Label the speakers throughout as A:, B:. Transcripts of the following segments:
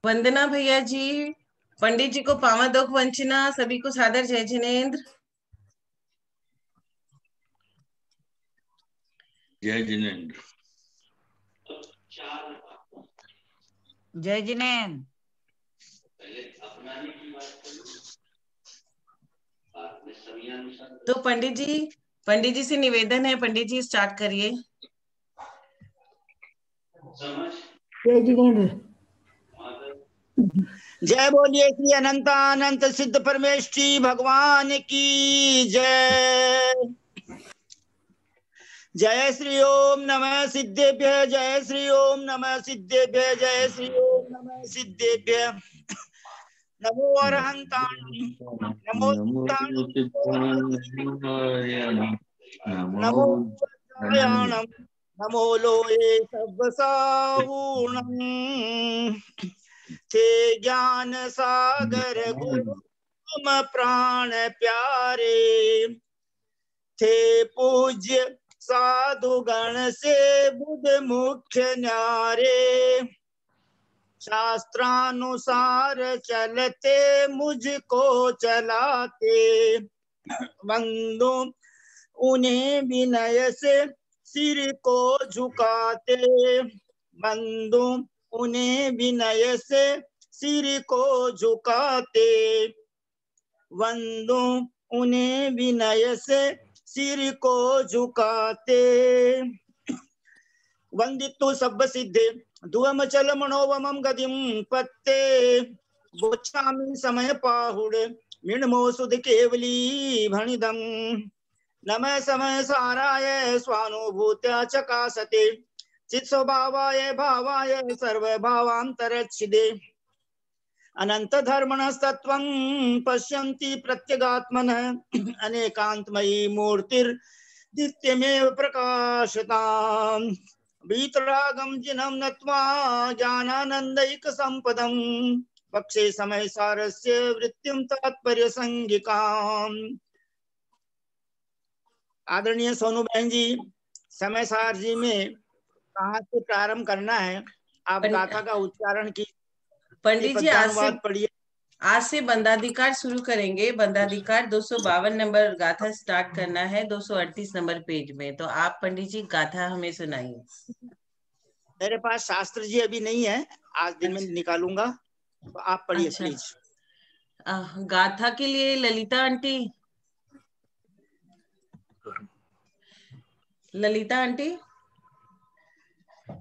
A: वंदना भैया जी, पंडित जी को पावदोक वंचना, सभी को सादर जय जिनेन्द्र।
B: जय जिनेन्द्र।
C: जय जिनेन्द्र।
A: तो पंडित जी से निवेदन है, पंडित जी स्टार्ट करिए।
D: जय जिनेन्द्र।
E: जय बोलिए श्री अनंतानंत सिद्ध परमेष्ठी भगवान की जय। जय श्री ओम नमः सिद्धेभ्य, जय श्री ओम नमः सिद्धेभ्य, जय श्री ओम नमः सिद्धेभ्य। नमो अरहंताणं, नमो नमो वज्रायाणं, नमो लोये सब्बसाहूणं। थे ज्ञान सागर गुरु तुम प्राण प्यारे, थे पूज्य साधु गण से बुध मुख्य न्यारे। शास्त्रानुसार चलते मुझको चलाते, वंदो उन्हें विनय से सिर को झुकाते। वंदो उन्हें विनय से सिर को झुकाते। वंदो उन्हें विनय से सिर को झुकाते। वंदितु सब सिद्धे दुवम चल मनोवमं गतिम पत्ते। बोच्छामि समय पाहुड़ मिणमो सुध केवली भणिदम। नमः समय साराय स्वानुभूत्या चकासते। चित् स्वभावाय भावाय सर्वभावान्तरच्छिदे। अनंत धर्मणस्तत्वं पश्यन्ति प्रत्यगात्मनः। अनेकांतमयी मूर्तिर् नित्यमेव प्रकाशताम्। वीतरागं जिनं नत्वा ज्ञानानंदैक संपदं। पक्षे समय सारस्य वृत्तिं तात्पर्य संगिकाम्। आदरणीय सोनू बहन जी, समय सार जी में कहाँ से प्रारंभ करना है? आप गाथा का उच्चारण की
A: पंडित जी
E: पद्यानुवाद पढ़िए।
A: आज से बंदाधिकार शुरू करेंगे। बंदाधिकार 252 नंबर गाथा स्टार्ट करना है, 238 नंबर पेज में। तो आप पंडित जी गाथा हमें सुनाइए।
E: मेरे पास शास्त्र जी अभी नहीं है, आज दिन में निकालूंगा, तो आप पढ़िए प्लीज।
A: गाथा के लिए Lalita aunty,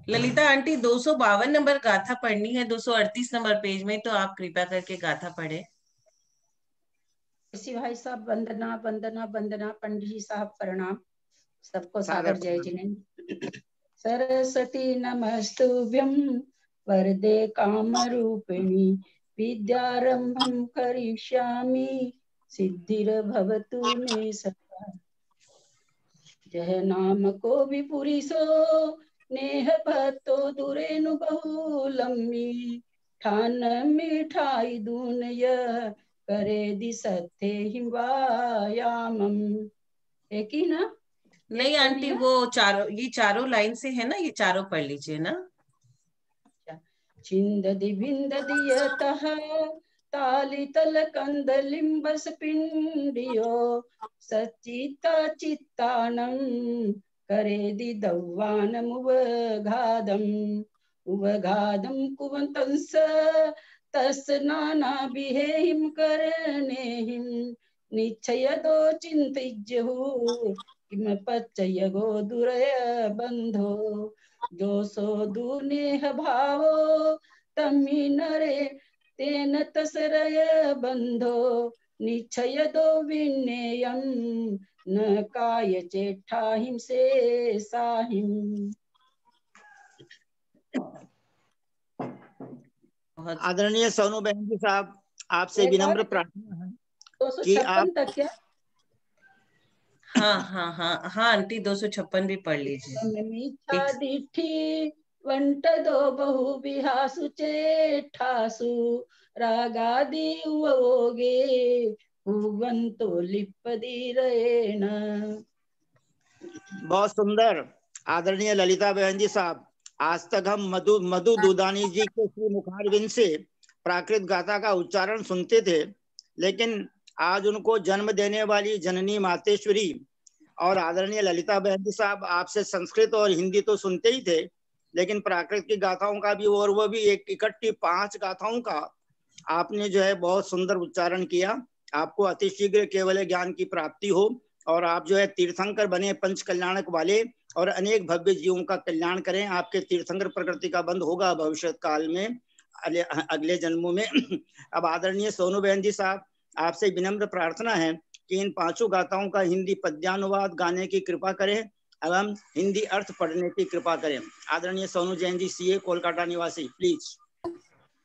A: Lalita aunty 252 number गाथा पढ़नी है, 238 नंबर पेज में। तो आप कृपया करके गाथा पढ़े।
D: इसी भाई साहब वंदना वंदना वंदना, पंडित जी साहब प्रणाम, सबको सादर जय जिनेन्द्र। सरस्वती नमस्तुभ्यं वरदे कामरूपिणी, विद्यारंभं करिष्यामि सिद्धिर्भवतु मे सदा। जय नाम को विपुरिसो नेह भक्तो दुरेनु बहुलम्बी। ठान मिठाई दूनय करे दिसत्ते हिम्बायामम। एक ही ना?
A: नहीं आंटी, वो ये चारों लाइन से है ना, ये चारों पढ़ लीजिए ना।
D: छिंददि भिंददि यतः तालितल कंदलिंबस पिंडियो, सच्चित्ता चित्तानं करेदि दौवानमुवघादम्। उवघादं कुवन्तंस तस्य नानाभिहेहिं करणेहिं। निश्चयदो चिन्तयेयुः किम पच्चयगो दुरय बंधो। दोषो दुनेह भावो तम्हि नरे तेन तसरय बंधो। निश्चय दो विनेयं न काय चेठाहिं से साहिं।
E: आदरणीय सोनू बहन जी साहब, आपसे विनम्र प्रार्थना है कि आप
D: तक क्या?
A: हाँ आंटी 256 भी पढ़ लीजिए।
D: वंट दो बहु बिहासु चेठासु, रागादि उवोगे भुवंतो लिप्पदीरेण।
E: बहुत सुंदर। आदरणीय ललिता बहन जी साहब, आज तक हम मधु दुदानी जी के श्री मुखारविंद से प्राकृत गाथा का उच्चारण सुनते थे, लेकिन आज उनको जन्म देने वाली जननी मातेश्वरी और आदरणीय ललिता बहन जी साहब आपसे संस्कृत और हिंदी तो सुनते ही थे, लेकिन प्राकृत की गाथाओं का भी, और वो भी एक इकट्ठी 5 गाथाओं का आपने जो है बहुत सुंदर उच्चारण किया। आपको अतिशीघ्र केवल ज्ञान की प्राप्ति हो और आप जो है तीर्थंकर बने, पंच कल्याणक वाले, और अनेक भव्य जीवों का कल्याण करें। आपके तीर्थंकर प्रकृति का बंध होगा भविष्य काल में, अगले जन्मों में। अब आदरणीय सोनू बहन जी साहब, आपसे विनम्र प्रार्थना है कि इन 5 गाथाओं का हिंदी पद्यानुवाद गाने की कृपा करें एवं हिंदी अर्थ पढ़ने की कृपा करें। आदरणीय सोनू जैन जी, सीए, कोलकाता निवासी, प्लीज।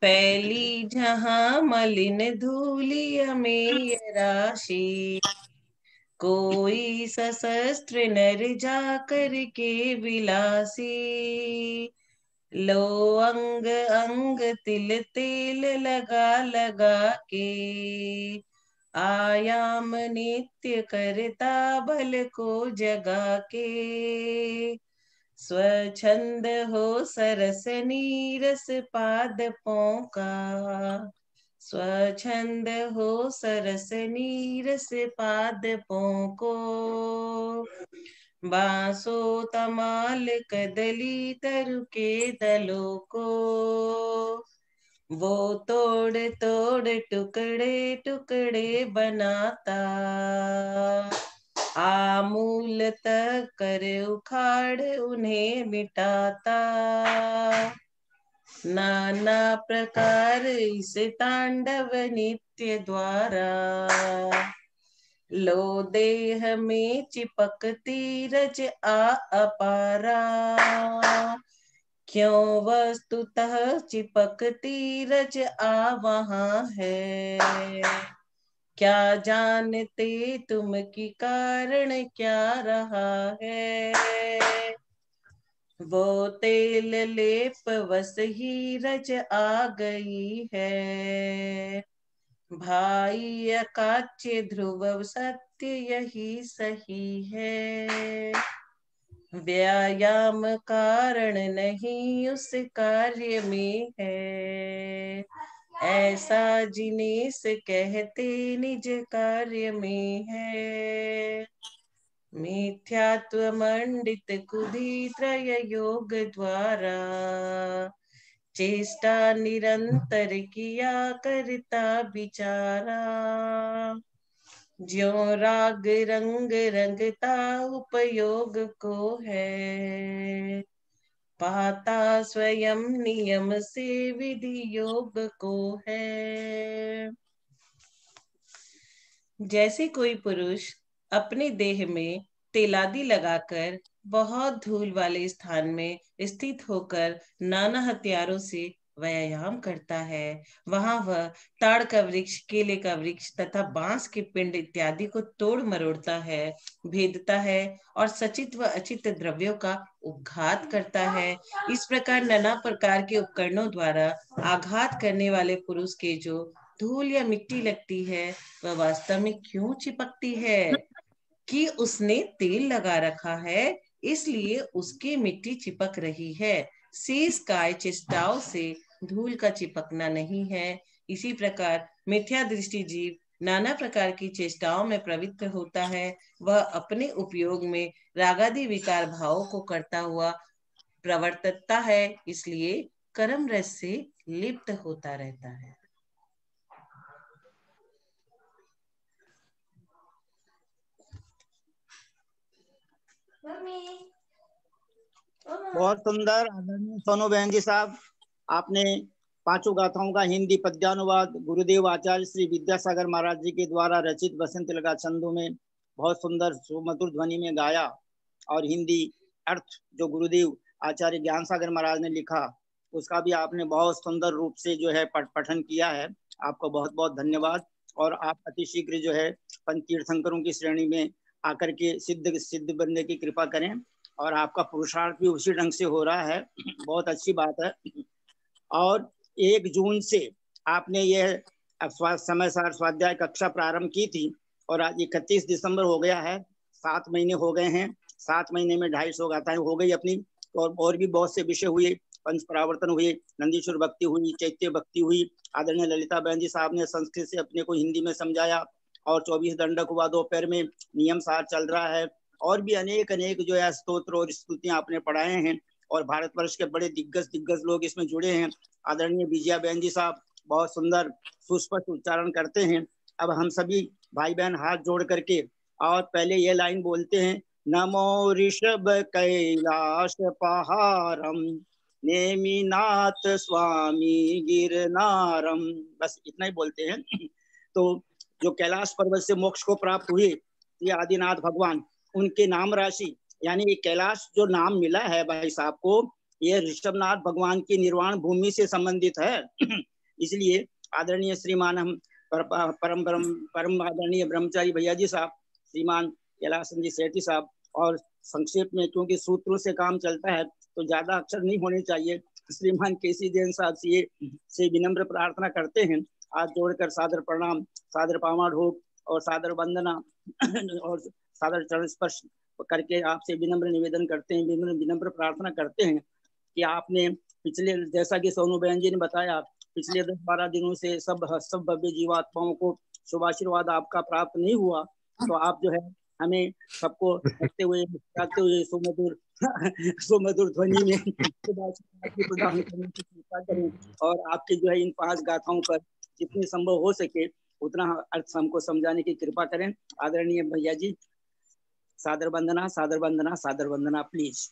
A: पहली जहां मलिन धूलि अमेय राशि, कोई सशस्त्र नर जाकर के विलासी, लो अंग अंग तिल तेल लगा लगा के, आयाम नित्य करता बल को जगा के, स्वच्छंद हो सरस नीरस पादपों का, स्वच्छंद हो सरस नीरस पादपों को, बांसो तमाल कदली तरु के दलों को, वो तोड़ तोड़ टुकड़े टुकड़े बनाता, आमूल तक कर उखाड़ उन्हें मिटाता, नाना प्रकार इस तांडव नित्य द्वारा, लो देह में चिपकती रज आ अपारा, क्यों वस्तुतः चिपकती रज आ वहां है, क्या जानते तुम की कारण क्या रहा है, वो तेल लेप वस ही रज आ गई है, भाई अकाच्य ध्रुव सत्य यही सही है, व्यायाम कारण नहीं उस कार्य में है, ऐसा जिनेस कहते निज कार्य में है, मिथ्यात्व मंडित कुधि त्रय योग द्वारा, चेष्टा निरंतर किया करता विचारा, ज्यों राग रंग रंगता उपयोग को है, पाता स्वयं नियम से विधि योग को है, जैसे कोई पुरुष अपने देह में तेलादी लगाकर बहुत धूल वाले स्थान में स्थित होकर नाना हथियारों से व्यायाम करता है, वहां वह ताड़ का वृक्ष, केले का वृक्ष तथा बांस के पिंड इत्यादि को तोड़ मरोड़ता है, भेदता है और सचित व अचित द्रव्यों का उपघात करता है। इस प्रकार नाना प्रकार के उपकरणों द्वारा आघात करने वाले पुरुष के जो धूल या मिट्टी लगती है, वह वास्तव में क्यों चिपकती है? कि उसने तेल लगा रखा है, इसलिए उसकी मिट्टी चिपक रही है। शेष काय चेष्टाओं से धूल का चिपकना नहीं है। इसी प्रकार मिथ्या दृष्टि जीव नाना प्रकार की चेष्टाओं में प्रवृत्त होता है। वह अपने उपयोग में रागादि विकार भावों को करता हुआ प्रवर्तता है, इसलिए कर्म रस से लिप्त होता रहता है।
E: बहुत सुंदर आदरणीय सोनू बहन जी साहब, आपने 5 गाथाओं का हिंदी पद्यानुवाद गुरुदेव आचार्य श्री विद्यासागर महाराज जी के द्वारा रचित बसंत लगा छंदों में बहुत सुंदर सुमधुर ध्वनि में गाया, और हिंदी अर्थ जो गुरुदेव आचार्य ज्ञान सागर महाराज ने लिखा उसका भी आपने बहुत सुंदर रूप से जो है पठन किया है। आपको बहुत बहुत धन्यवाद। और आप अतिशीघ्र जो है पंच तीर्थंकरों की श्रेणी में आकर के सिद्ध बनने की कृपा करें, और आपका पुरुषार्थ भी उसी ढंग से हो रहा है। बहुत अच्छी बात है। और 1 जून से आपने यह समय सार स्वाध्याय कक्षा प्रारंभ की थी, और आज 31 दिसंबर हो गया है। 7 महीने हो गए हैं। 7 महीने में 250 गाथाएं हो गई अपनी, और भी बहुत से विषय हुए, पंच परावर्तन हुए, नंदीश्वर भक्ति हुई, चैत्य भक्ति हुई। आदरणीय ललिता बहन जी साहब ने संस्कृत से अपने को हिंदी में समझाया और 24 दंडक हुआ, दोपहर में नियम सार चल रहा है और भी अनेक अनेक जो है स्तोत्र और स्तुतियां आपने पढ़ाए हैं और भारतवर्ष के बड़े दिग्गज लोग इसमें जुड़े हैं। आदरणीय विजया बहन जी साहब बहुत सुंदर सुस्पष्ट उच्चारण करते हैं। अब हम सभी भाई बहन हाथ जोड़ करके और पहले ये लाइन बोलते हैं, नमो ऋषभ कैलाश पहारम नेमिनाथ स्वामी गिरनारम, बस इतना ही बोलते हैं। तो जो कैलाश पर्वत से मोक्ष को प्राप्त हुए ये आदिनाथ भगवान, उनके नाम राशि यानी कैलाश जो नाम मिला है भाई साहब को, ये ऋषभनाथ भगवान की निर्वाण भूमि से संबंधित है। इसलिए आदरणीय श्रीमान हम परम आदरणीय ब्रह्मचारी भैया जी साहब, श्रीमान कैलाशन जी सेठी साहब, और संक्षेप में क्योंकि सूत्रों से काम चलता है तो ज्यादा अक्षर नहीं होने चाहिए, श्रीमान केसी जैन साहब से विनम्र प्रार्थना करते हैं, हाथ जोड़कर सादर प्रणाम, सादर पामा ढोक और सादर वंदना और सादर चरण स्पर्श करके आपसे विनम्र निवेदन करते हैं, विनम्र प्रार्थना करते हैं कि आपने पिछले, जैसा कि सोनू बहन जी ने बताया, पिछले 10-12 दिनों से सब भव्य जीवात्माओं को शुभाशीर्वाद आपका प्राप्त नहीं हुआ, तो आप जो है हमें सबको हंसते हुए मुस्कुराते हुए सुमधुर ध्वनि में प्रदान करने की कृपा करें और आपके जो है इन 5 गाथाओं पर जितनी संभव हो सके उतना अर्थ हमको समझाने की कृपा करें। आदरणीय भैया जी, सादर वंदना, सादर वंदना, सादर वंदना प्लीज।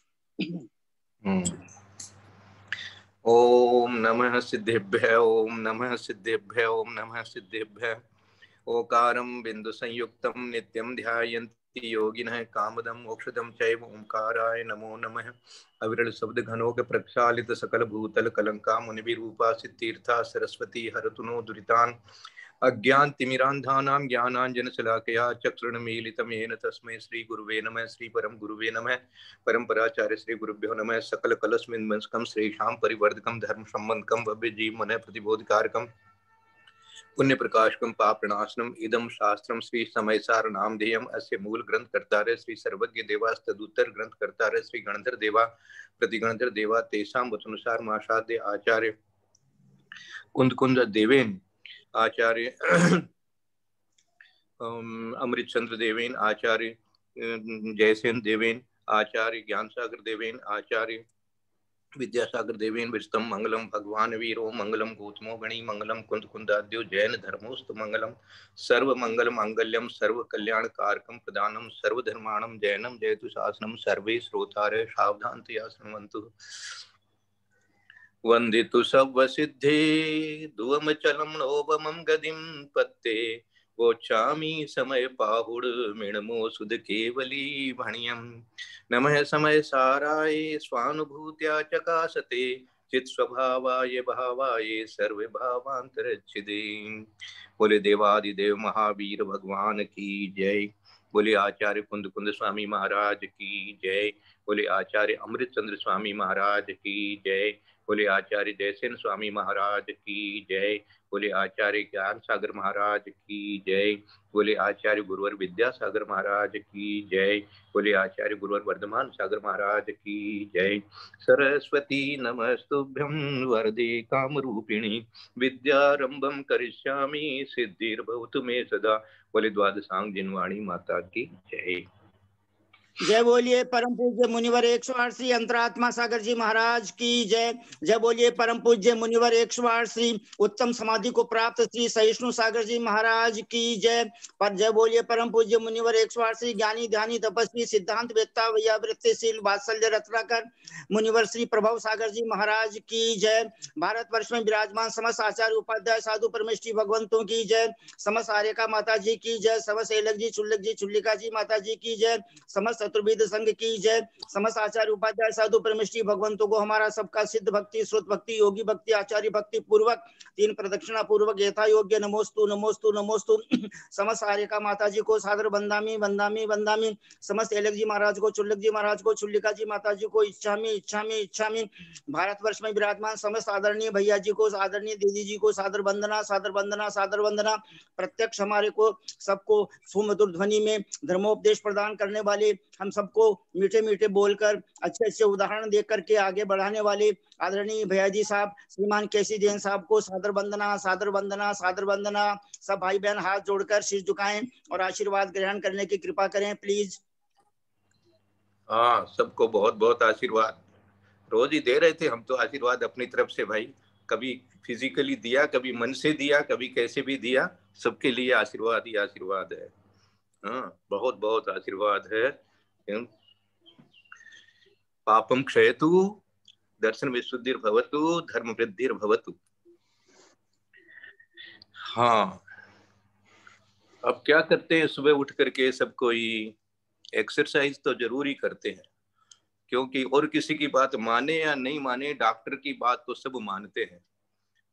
B: ओम नमः सिद्धेभ्य, ओम नमः सिद्धेभ्य, ओम नमः सिद्धेभ्य। ओकारं बिंदु संयुक्तं नित्यं ध्यायन्ति योगिनः कामदं मोक्षदं चैव ओंकाराय नमो नमः। अविरल शब्द घनोक प्रक्षालित सकल भूतल कलंका मुनिभिरूपा सिद्धीर्था सरस्वती हरतु नो दुरितान् अज्ञान तिमिरांधानां ज्ञानांजन शलाकया चक्षुर्मीलितं येन तस्मै श्री गुरुवे नमः। श्री परम गुरुवे नमः। परंपराचार्य श्री गुरुभ्यो नमः। सकल कलस्मिन्मंस्कं श्रेषां परिवर्धकं धर्म संबंधकं भव्य जीव मन प्रतिबोधकारकं पुण्य प्रकाशकं पापनाशनम इदम शास्त्रम श्री समयसार नामधेयम अस्य मूल ग्रंथ कर्तारः श्री सर्वज्ञ देवास्तदुत्तर ग्रंथ कर्तारः श्री गणधर देवा प्रतिगणधर देवा तेषां वचनुसार माशाद्य आचार्य कुंद देवेन आचार्य अमृत चंद्र देवेन आचार्य जयसेन देवेन आचार्य ज्ञान सागर देवेन आचार्य विद्यासागर देवेन विष्टम मंगलम भगवान वीरो मंगलम गौतमो गणी मंगलम कुंदाद्यो जैन धर्मोस्तु मंगलम सर्व मंगल मांगल्यम सर्व कल्याण कारकम प्रदानम सर्वधर्माणम जैनम जयतु शासनम सर्वे श्रोतारे सावधानतया शृण्वन्तु। वंदितु सव्व सिद्धे दुवम चलम नोपमं गदिं पत्ते वोच्छामि समय पाहुड़ मिणमो सुध केवली भणियम। नमः समय साराय स्वानुभूत्या चकासते चित स्वभावाय भावाय सर्व भावांतरच्छिदे। बोले देवादिदेव महावीर भगवान की जय। बोले आचार्य कुंद स्वामी महाराज की जय। बोले आचार्य अमृत चंद्र स्वामी महाराज की जय। बोले आचार्य जयसेन स्वामी महाराज की जय। बोले आचार्य ज्ञान सागर महाराज की जय। बोले आचार्य गुरुवर विद्यासागर महाराज की जय। बोले आचार्य गुरुवर वर्धमान सागर महाराज की जय। सरस्वती नमस्तुभ्यं वरदे कामरूपिणी विद्यारंभं करिष्यामि सिद्धिर्भवतु मे सदा। बोले द्वादशांग जिनवाणी माता की जय।
E: जय बोलिए परम पूज्य मुनिवर 108 श्री अंतरात्मा सागर जी महाराज की जय। जय बोलिए परम पूज्य मुनिवर 108 श्री उत्तम समाधि को प्राप्त श्री सहिष्णु सागर जी महाराज की जय। पर जय बोलिए परम पूज्य मुनिवर 108 श्री ज्ञानी ध्यानी तपस्वी सिद्धांत वेत्ता वैयावृत्तिशील वात्सल्य रत्नाकर मुनिवर श्री प्रभव सागर जी महाराज की जय। भारतवर्ष में विराजमान समस्त आचार्य उपाध्याय साधु परमेष्ठी भगवंतों की जय। समस्त आर्यका माता जी की जय। समस्त एलक जी चुल्लिका जी माता जी की जय। समस्त चतुर्वेद संघ की जय। समस्त आचार्य उपाध्याय साधु परमेष्ठी भगवंतों को हमारा सबका सिद्ध भक्ति श्रुत भक्ति योगी भक्ति आचार्य भक्ति पूर्वक 3 प्रदक्षिणा पूर्वक यथा योग्य नमोस्तु नमोस्तु नमोस्तु। समस्त आर्यका माता जी को सादर वंदामी वंदामी वंदामी। समस्त एलक जी महाराज को चुल्लक जी महाराज को चुल्लिका जी माता जी को इच्छामी इच्छामी इच्छामी। भारतवर्ष में विराजमान समस्त आदरणीय भैया जी को आदरणीय दीदी जी को सादर वंदना सादर वंदना सादर वंदना। प्रत्यक्ष हमारे को सबको सुमधुर ध्वनि में धर्मोपदेश प्रदान करने वाले हम सबको मीठे मीठे बोलकर अच्छे अच्छे उदाहरण देख करके आगे बढ़ाने वाले आदरणीय भैया जी साहब श्रीमान केसी जैन साहब को सादर वंदना, सादर वंदना, सादर वंदना। सब भाई बहन हाथ जोड़कर शीश झुकाएं और आशीर्वाद ग्रहण करने की कृपा करें प्लीज।
B: हाँ, सबको बहुत बहुत आशीर्वाद। रोज ही दे रहे थे हम तो आशीर्वाद अपनी तरफ से भाई, कभी फिजिकली दिया, कभी मन से दिया, कभी कैसे भी दिया, सबके लिए आशीर्वाद ही आशीर्वाद है। हाँ, बहुत बहुत आशीर्वाद है। पापम क्षयतु, दर्शन विशुद्धिर्भवतु, धर्म वृद्धिर्भवतु। हाँ, अब क्या करते हैं, सुबह उठ करके सब कोई एक्सरसाइज तो जरूर ही करते हैं, क्योंकि और किसी की बात माने या नहीं माने, डॉक्टर की बात तो सब मानते हैं।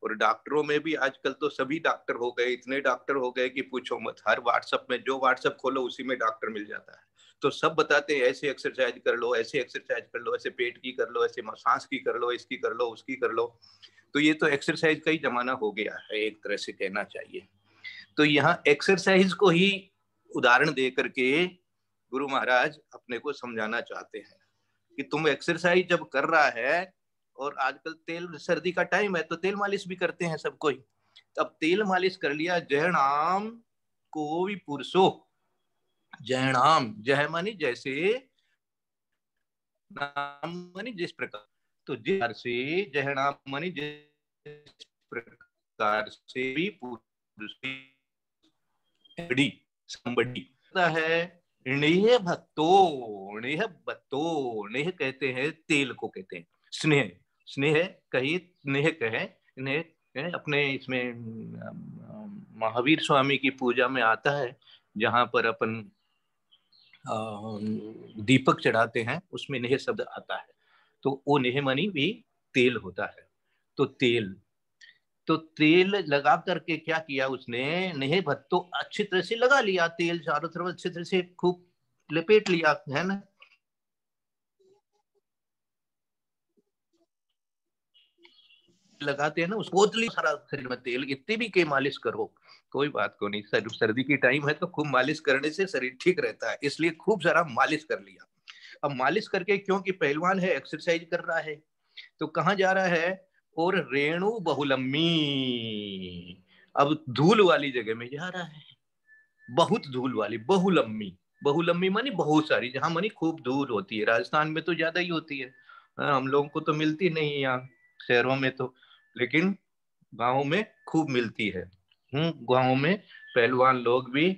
B: और डॉक्टरों में भी आजकल तो सभी डॉक्टर हो गए, इतने डॉक्टर हो गए कि पूछो मत। हर व्हाट्सएप में, जो व्हाट्सएप खोलो उसी में डॉक्टर मिल जाता है। तो सब बताते हैं ऐसे एक्सरसाइज कर लो, ऐसे एक्सरसाइज कर लो, ऐसे पेट की कर लो, ऐसे सांस की कर लो, इसकी कर लो, उसकी कर लो। तो ये तो एक्सरसाइज का ही जमाना हो गया है, एक तरह से कहना चाहिए। तो यहाँ एक्सरसाइज को ही उदाहरण दे करके गुरु महाराज अपने को समझाना चाहते हैं कि तुम एक्सरसाइज जब कर रहा है, और आजकल तेल सर्दी का टाइम है तो तेल मालिश भी करते हैं सब कोई। अब तेल मालिश कर लिया, जहनाम को भी पुरुषो, जहनाम, जह मानी जैसे, नाम मानी जिस प्रकार, तो जिस प्रकार से जहनाम मानी जिस प्रकार से भी पुरुष संबड़ी है। नेह भक्तो, नेह भक्तो, नेह कहते हैं तेल को, कहते हैं स्नेह, स्नेह कही, नेह कहे, नेह अपने इसमें महावीर स्वामी की पूजा में आता है, जहां पर अपन दीपक चढ़ाते हैं, उसमें नेह शब्द आता है। तो वो नेह मानी भी तेल होता है। तो तेल, तो तेल लगा करके क्या किया उसने, नेह भत्तो अच्छी तरह से लगा लिया, तेल चारों तरफ अच्छी तरह से खूब लपेट लिया, है ना। लगाते हैं ना उसको, सारा शरीर में तेल, इतनी भी के मालिश करो, कोई बात को नहीं। सर्दी की टाइम है तो खूब मालिश करने से शरीर ठीक रहता है, इसलिए खूब सारा मालिश कर लिया। अब मालिश करके, क्योंकि पहलवान है, एक्सरसाइज कर रहा है, तो कहाँ जा रहा है, और रेणु बहुलम्मी, अब धूल वाली जगह में जा रहा है, बहुत धूल वाली, बहुलम्मी, बहुलम्मी मानी बहुत सारी, जहां मानी खूब धूल होती है। राजस्थान में तो ज्यादा ही होती है, हम लोगों को तो मिलती नहीं यहाँ शहरों में तो, लेकिन गाँव में खूब मिलती है। गाँव में पहलवान लोग भी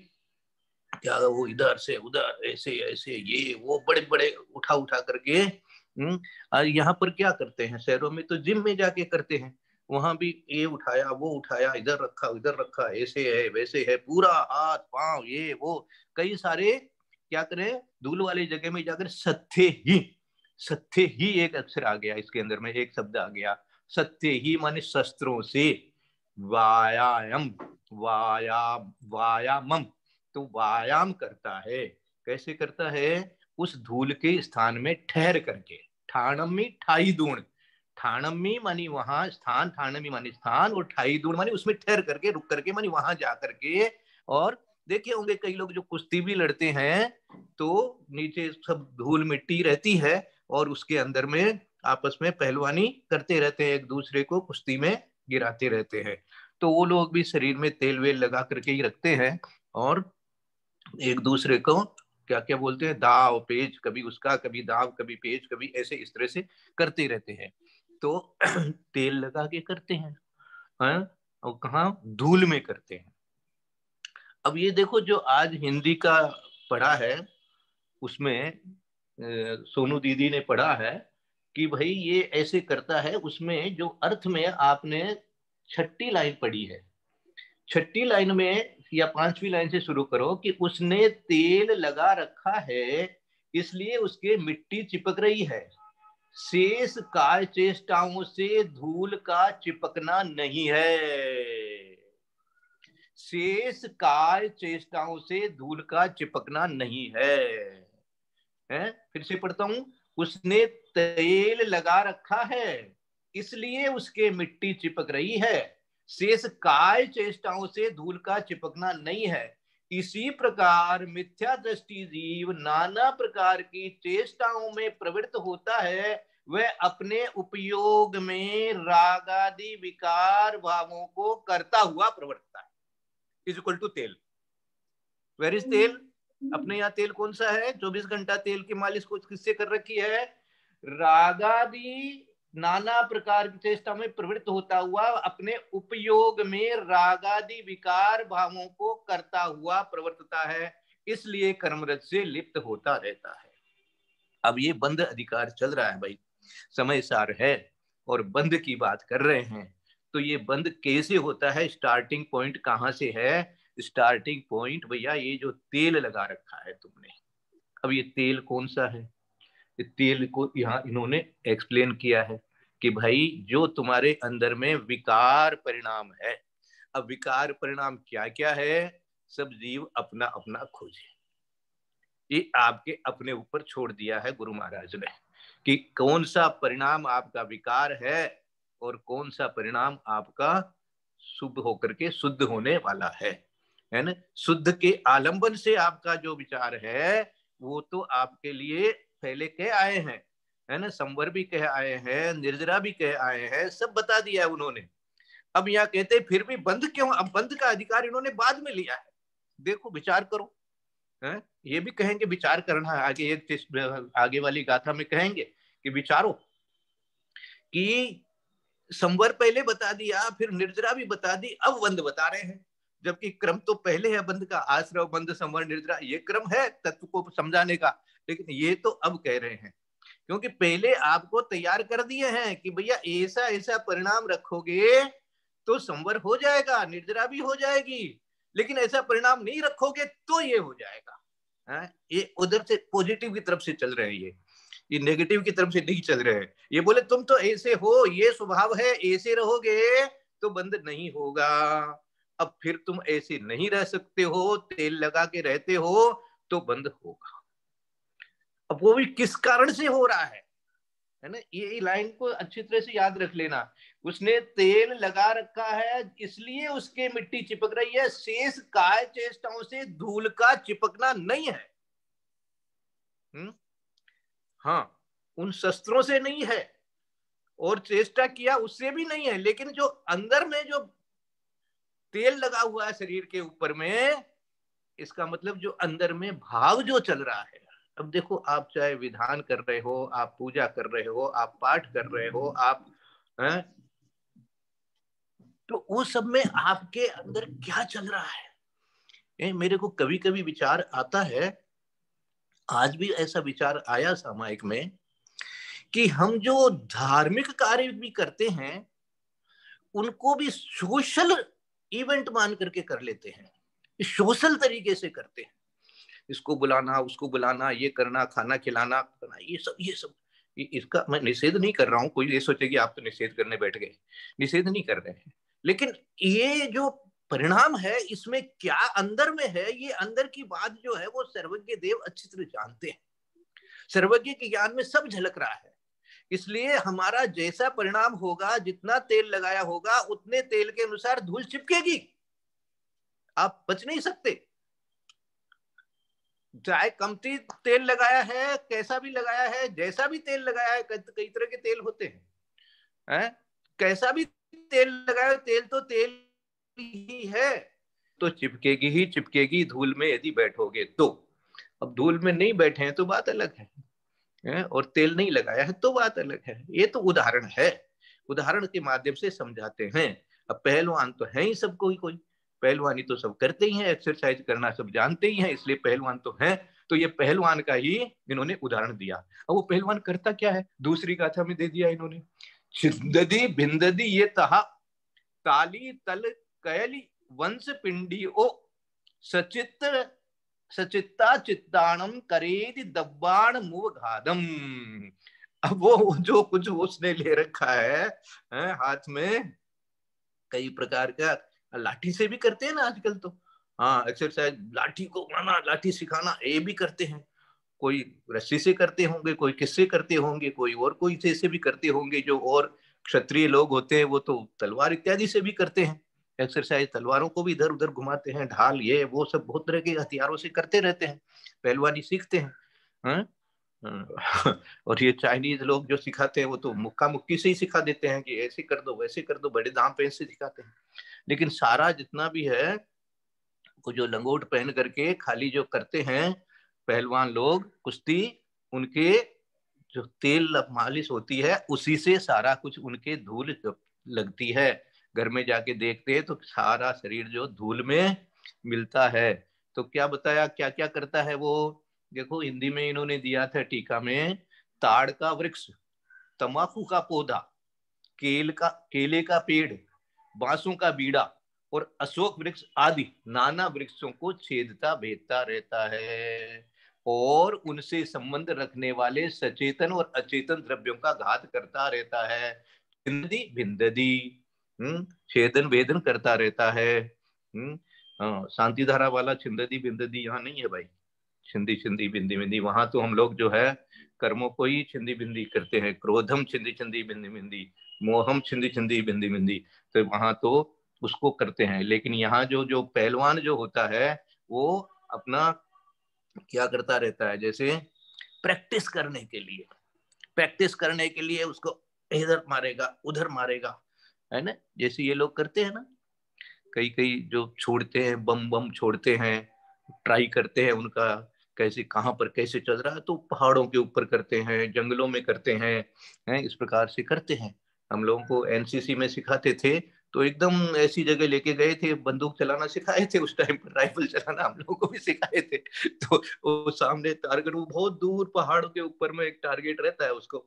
B: क्या, वो इधर से उधर, ऐसे ऐसे, ये वो बड़े बड़े उठा उठा करके। यहाँ पर क्या करते हैं, शहरों में तो जिम में जाके करते हैं, वहां भी ये उठाया वो उठाया, इधर रखा उधर रखा, ऐसे है वैसे है, पूरा हाथ पांव ये वो, कई सारे क्या करें, धूल वाली जगह में जाकर सत्य ही एक अक्षर आ गया इसके अंदर में, एक शब्द आ गया, सत्य ही माने शस्त्रों से, व्यायाम, व्यायामम, तो व्यायाम करता है। कैसे करता है, उस धूल के स्थान में ठहर करके, ठाणमी ठाई दूण, ठाणमी मानी वहां स्थान, ठाणमी मानी स्थान, और ठाई दूण मानी उसमें ठहर करके, रुक करके मानी वहां जा करके। और देखे होंगे कई लोग जो कुश्ती भी लड़ते हैं, तो नीचे सब धूल मिट्टी रहती है, और उसके अंदर में आपस में पहलवानी करते रहते हैं, एक दूसरे को कुश्ती में गिराते रहते हैं। तो वो लोग भी शरीर में तेल वेल लगा करके ही रखते हैं, और एक दूसरे को क्या क्या बोलते हैं, दाव पेज, कभी उसका, कभी दाव, कभी पेज, कभी ऐसे, इस तरह से करते रहते हैं। तो तेल लगा के करते हैं, और कहाँ, धूल में करते हैं। अब ये देखो, जो आज हिंदी का पढ़ा है, उसमें सोनू दीदी ने पढ़ा है कि भाई ये ऐसे करता है, उसमें जो अर्थ में आपने छठी लाइन पढ़ी है, छठी लाइन में या पांचवी लाइन से शुरू करो कि उसने तेल लगा रखा है, इसलिए उसके मिट्टी चिपक रही है, शेष काय चेष्टाओं से धूल का चिपकना नहीं है, शेष काय चेष्टाओं से धूल का चिपकना नहीं है। फिर से पढ़ता हूं, उसने तेल लगा रखा है इसलिए उसके मिट्टी चिपक रही है, शेष काय चेष्टाओं से धूल का चिपकना नहीं है, इसी प्रकार मिथ्या दृष्टि जीव नाना प्रकार की चेष्टाओं में प्रवृत्त होता है, वह अपने उपयोग में रागादि विकार भावों को करता हुआ प्रवृत्ता है। इज इक्वल टू तेल। वेर इज तेल? अपने यहाँ तेल कौन सा है? 24 घंटा तेल की मालिश को किससे कर रखी है? रागादि नाना प्रकार की चेष्टा में प्रवृत्त होता हुआ अपने उपयोग में रागादि विकार भावों को करता हुआ प्रवर्तता है, इसलिए कर्मरज से लिप्त होता रहता है। अब ये बंध अधिकार चल रहा है भाई, समय सार है और बंध की बात कर रहे हैं। तो ये बंध कैसे होता है? स्टार्टिंग पॉइंट कहाँ से है? स्टार्टिंग पॉइंट भैया ये जो तेल लगा रखा है तुमने, अब ये तेल कौन सा है? तेल को यहाँ इन्होंने एक्सप्लेन किया है कि भाई जो तुम्हारे अंदर में विकार परिणाम है, अब विकार परिणाम क्या क्या है? सब जीव अपना अपना खोजे। ये आपके अपने ऊपर छोड़ दिया है गुरु महाराज ने कि कौन सा परिणाम आपका विकार है और कौन सा परिणाम आपका शुद्ध होकर के शुद्ध होने वाला है ना। शुद्ध के आलंबन से आपका जो विचार है वो तो आपके लिए पहले कह आए हैं, है ना। संवर भी कह आए हैं, निर्जरा भी कह आए हैं, सब बता दिया है उन्होंने। अब यहाँ कहते फिर भी बंध क्यों? अब बंध का अधिकार इन्होंने बाद में लिया है। देखो विचार करो, है? ये भी कहेंगे विचार करना है। आगे वाली गाथा में कहेंगे कि विचारो कि संवर पहले बता दिया, फिर निर्जरा भी बता दी, अब बंध बता रहे हैं, जबकि क्रम तो पहले है बंध का। आश्रव, बंध, संवर, निर्जरा, ये क्रम है तत्व को समझाने का, लेकिन ये तो अब कह रहे हैं क्योंकि पहले आपको तैयार कर दिए हैं कि भैया ऐसा ऐसा परिणाम रखोगे तो संवर हो जाएगा, निर्जरा भी हो जाएगी, लेकिन ऐसा परिणाम नहीं रखोगे तो ये हो जाएगा। ये उधर से पॉजिटिव की तरफ से चल रहे हैं, ये नेगेटिव की तरफ से नहीं चल रहे हैं। ये बोले तुम तो ऐसे हो, ये स्वभाव है, ऐसे रहोगे तो बंद नहीं होगा। अब फिर तुम ऐसे नहीं रह सकते हो, तेल लगा के रहते हो तो बंद होगा। अब वो भी किस कारण से हो रहा है ना। ये लाइन को अच्छी तरह से याद रख लेना। उसने तेल लगा रखा है इसलिए उसके मिट्टी चिपक रही है, शेष काय चेष्टाओं से धूल का चिपकना नहीं है। हाँ, उन शस्त्रों से नहीं है और चेष्टा किया उससे भी नहीं है, लेकिन जो अंदर में जो तेल लगा हुआ है शरीर के ऊपर में, इसका मतलब जो अंदर में भाव जो चल रहा है। अब देखो, आप चाहे विधान कर रहे हो, आप पूजा कर रहे हो, आप पाठ कर रहे हो, आप तो उस सब में आपके अंदर क्या चल रहा है। मेरे को कभी कभी विचार आता है, आज भी ऐसा विचार आया सामायिक में, कि हम जो धार्मिक कार्य भी करते हैं उनको भी सोशल इवेंट मान करके कर लेते हैं, सोशल तरीके से करते हैं। इसको बुलाना, उसको बुलाना, ये करना, खाना खिलाना, ये सब इसका मैं निषेध नहीं कर रहा हूं। कोई ये सोचे कि आप तो निषेध करने बैठ गए, निषेध नहीं कर रहे हैं, लेकिन ये जो परिणाम है इसमें क्या अंदर में है, ये अंदर की बात जो है वो सर्वज्ञ देव अच्छी तरह जानते हैं। सर्वज्ञ के ज्ञान में सब झलक रहा है, इसलिए हमारा जैसा परिणाम होगा, जितना तेल लगाया होगा उतने तेल के अनुसार धूल चिपकेगी, आप बच नहीं सकते। चाहे कमती तेल लगाया है, कैसा भी लगाया है, जैसा भी तेल लगाया है, कई तरह के तेल होते हैं, कैसा भी तेल लगाया, तेल तो तेल ही है, तो चिपकेगी ही चिपकेगी धूल में यदि बैठोगे तो। अब धूल में नहीं बैठे हैं तो बात अलग है, और तेल नहीं लगाया है तो बात अलग है। ये तो उदाहरण है, उदाहरण के माध्यम से समझाते हैं। अब पहलवान तो है ही सब, कोई पहलवानी तो सब करते ही हैं, एक्सरसाइज करना सब जानते ही हैं, इसलिए पहलवान तो है। तो ये पहलवान का ही इन्होंने उदाहरण दिया। अब वो पहलवान करता क्या है, दूसरी गाथा में दे दिया इन्होंने। छिंददी भिंददी ये तहा ताली तल कैली वंश पिंडी ओ सचित्ता चित्ताणम करेदि दब्बाण मुव घादम। अब वो जो कुछ उसने ले रखा है हाथ में, कई प्रकार का, लाठी से भी करते हैं ना आजकल तो, हाँ एक्सरसाइज, लाठी को उड़ाना, लाठी सिखाना, ये भी करते हैं। कोई रस्सी से करते होंगे, कोई किससे करते होंगे, कोई और कोई से भी करते होंगे। जो और क्षत्रिय लोग होते हैं वो तो तलवार इत्यादि से भी करते हैं, एक्सरसाइज, तलवारों को भी इधर उधर घुमाते हैं, ढाल ये वो सब बहुत तरह के हथियारों से करते रहते हैं, पहलवानी सीखते हैं। और ये चाइनीज लोग जो सिखाते हैं वो तो मुक्का मुक्की से ही सिखा देते हैं कि ऐसे कर दो वैसे कर दो, बड़े दाम पे से सिखाते हैं। लेकिन सारा जितना भी है वो जो लंगोट पहन करके खाली जो करते हैं पहलवान लोग कुश्ती, उनके जो तेल मालिश होती है उसी से सारा कुछ उनके धूल लगती है। घर में जाके देखते हैं तो सारा शरीर जो धूल में मिलता है। तो क्या बताया क्या क्या करता है वो, देखो हिंदी में इन्होंने दिया था टीका में, ताड़ का वृक्ष, तंबाकू का पौधा, केले का पेड़, बांसों का बीड़ा और अशोक वृक्ष आदि नाना वृक्षों को छेदता भेदता रहता है और उनसे संबंध रखने वाले सचेतन और अचेतन द्रव्यों का घात करता रहता है। छिंदी भिंददी, छेदन भेदन करता रहता है। शांति धारा वाला छिंददी भिंददी यहाँ नहीं है भाई, छिंदी छिंदी बिंदी बिंदी, वहां तो हम लोग जो है कर्मों को ही छिंदी बिंदी करते हैं, क्रोधम छिंदी छिंदी बिंदी बिंदी, मोहम छिंदी छिंदी बिंदी बिंदी, तो वहां तो उसको करते हैं। लेकिन यहाँ जो जो पहलवान जो होता है वो अपना क्या करता रहता है, जैसे प्रैक्टिस करने के लिए उसको इधर मारेगा उधर मारेगा, है ना, जैसे ये लोग करते हैं ना, कई कई जो छोड़ते हैं बम बम छोड़ते हैं, ट्राई करते हैं उनका कैसे कहाँ पर कैसे चल रहा है, तो पहाड़ों के ऊपर करते हैं, जंगलों में करते हैं, इस प्रकार से करते हैं। हम लोगों को एनसीसी में सिखाते थे तो एकदम ऐसी जगह लेके गए थे, बंदूक चलाना सिखाए थे उस टाइम पर, राइफल चलाना हम लोगों को भी सिखाए थे। तो वो सामने टारगेट, वो बहुत दूर पहाड़ों के ऊपर में एक टारगेट रहता है उसको,